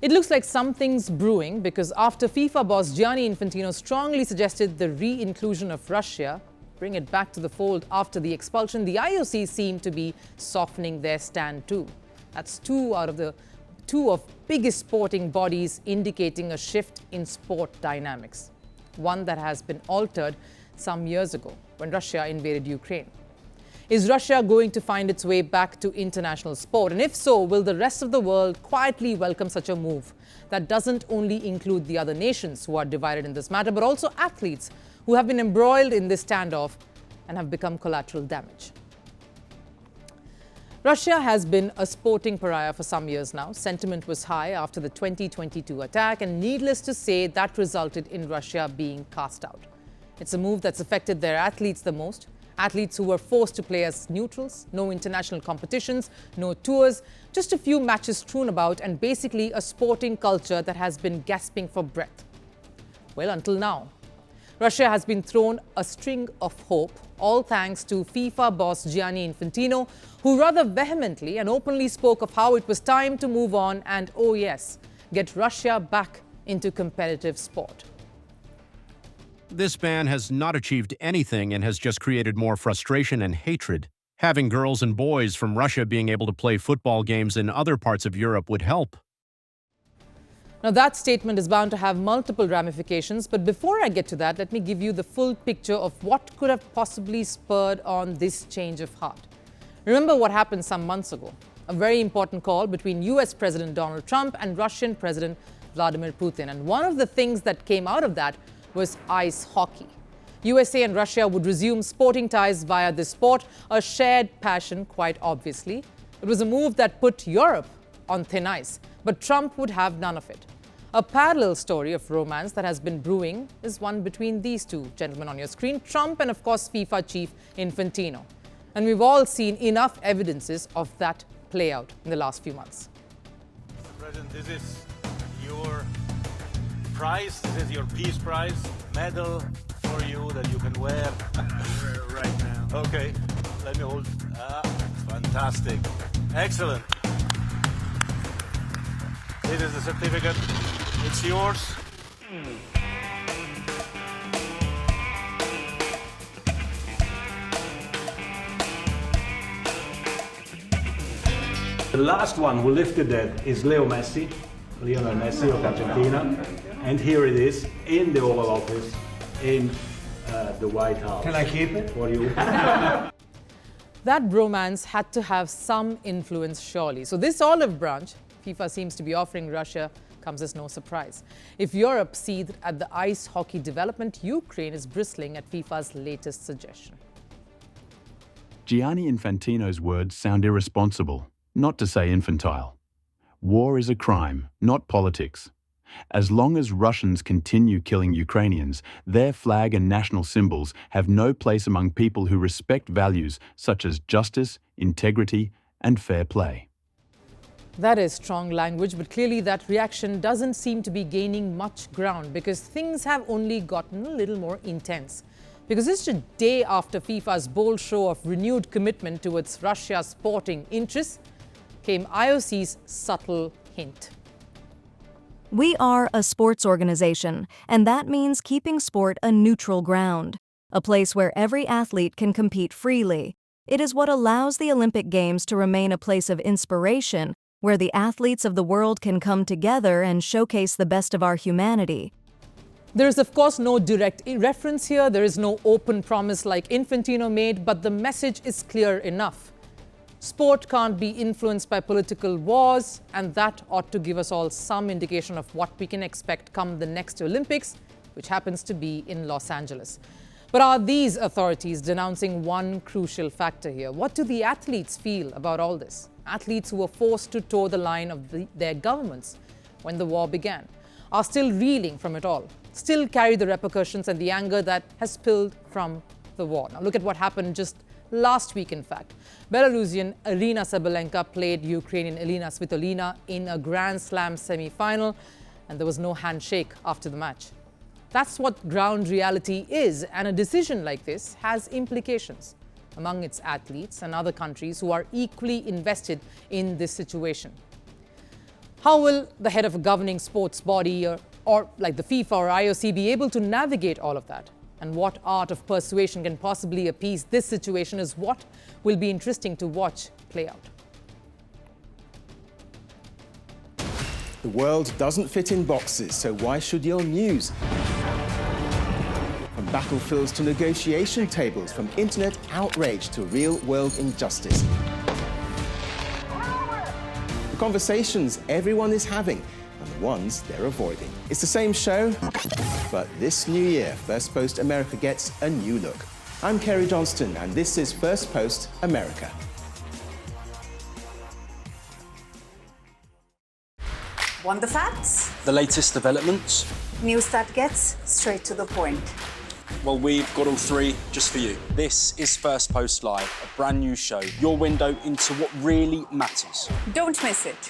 It looks like something's brewing because after FIFA boss Gianni Infantino strongly suggested the re-inclusion of Russia, bring it back to the fold after the expulsion, the IOC seemed to be softening their stand too. That's two of biggest sporting bodies indicating a shift in sport dynamics, one that has been altered some years ago when Russia invaded Ukraine. Is Russia going to find its way back to international sport? And if so, will the rest of the world quietly welcome such a move that doesn't only include the other nations who are divided in this matter, but also athletes who have been embroiled in this standoff and have become collateral damage? Russia has been a sporting pariah for some years now. Sentiment was high after the 2022 attack, and needless to say, that resulted in Russia being cast out. It's a move that's affected their athletes the most. Athletes who were forced to play as neutrals, no international competitions, no tours, just a few matches strewn about, and basically a sporting culture that has been gasping for breath. Well, until now. Russia has been thrown a string of hope, all thanks to FIFA boss Gianni Infantino, who rather vehemently and openly spoke of how it was time to move on and, oh yes, get Russia back into competitive sport. This ban has not achieved anything and has just created more frustration and hatred. Having girls and boys from Russia being able to play football games in other parts of Europe would help. Now, that statement is bound to have multiple ramifications, but before I get to that, let me give you the full picture of what could have possibly spurred on this change of heart. Remember what happened some months ago, a very important call between US President Donald Trump and Russian President Vladimir Putin. And one of the things that came out of that was ice hockey. USA and Russia would resume sporting ties via this sport, a shared passion, quite obviously. It was a move that put Europe on thin ice, but Trump would have none of it. A parallel story of romance that has been brewing is one between these two gentlemen on your screen, Trump and, of course, FIFA chief Infantino. And we've all seen enough evidences of that play out in the last few months. Mr. President, this is your prize, this is your Peace Prize, medal for you that you can wear right now. Okay, let me hold. Fantastic. Excellent. This is the certificate. It's yours. The last one who lifted that is Lionel Messi of Argentina. And here it is in the Oval Office in the White House. Can I keep it? For you. That bromance had to have some influence, surely. So this olive branch FIFA seems to be offering Russia comes as no surprise. If Europe seethed at the ice hockey development, Ukraine is bristling at FIFA's latest suggestion. Gianni Infantino's words sound irresponsible, not to say infantile. War is a crime, not politics. As long as Russians continue killing Ukrainians, their flag and national symbols have no place among people who respect values such as justice, integrity, and fair play. That is strong language, but clearly that reaction doesn't seem to be gaining much ground because things have only gotten a little more intense. Because just a day after FIFA's bold show of renewed commitment towards Russia's sporting interests came IOC's subtle hint. We are a sports organization, and that means keeping sport a neutral ground, a place where every athlete can compete freely. It is what allows the Olympic Games to remain a place of inspiration, where the athletes of the world can come together and showcase the best of our humanity. There is, of course, no direct reference here. There is no open promise like Infantino made, but the message is clear enough. Sport can't be influenced by political wars, and that ought to give us all some indication of what we can expect come the next Olympics, which happens to be in Los Angeles. But are these authorities denouncing one crucial factor here? What do the athletes feel about all this? Athletes who were forced to toe the line of their governments when the war began are still reeling from it all, still carry the repercussions and the anger that has spilled from the war. Now look at what happened just last week, in fact. Belarusian Arina Sabalenka played Ukrainian Elena Svitolina in a Grand Slam semi-final, and there was no handshake after the match. That's what ground reality is, and a decision like this has implications among its athletes and other countries who are equally invested in this situation. How will the head of a governing sports body or like the FIFA or IOC be able to navigate all of that? And what art of persuasion can possibly appease this situation is what will be interesting to watch play out. The world doesn't fit in boxes, so why should your news? From battlefields to negotiation tables, from internet outrage to real-world injustice. The conversations everyone is having and the ones they're avoiding. It's the same show, but this new year, Firstpost America gets a new look. I'm Kerry Johnston, and this is Firstpost America. Want the facts? The latest developments? News that gets straight to the point. Well, we've got all three just for you. This is Firstpost Live, a brand new show, your window into what really matters. Don't miss it.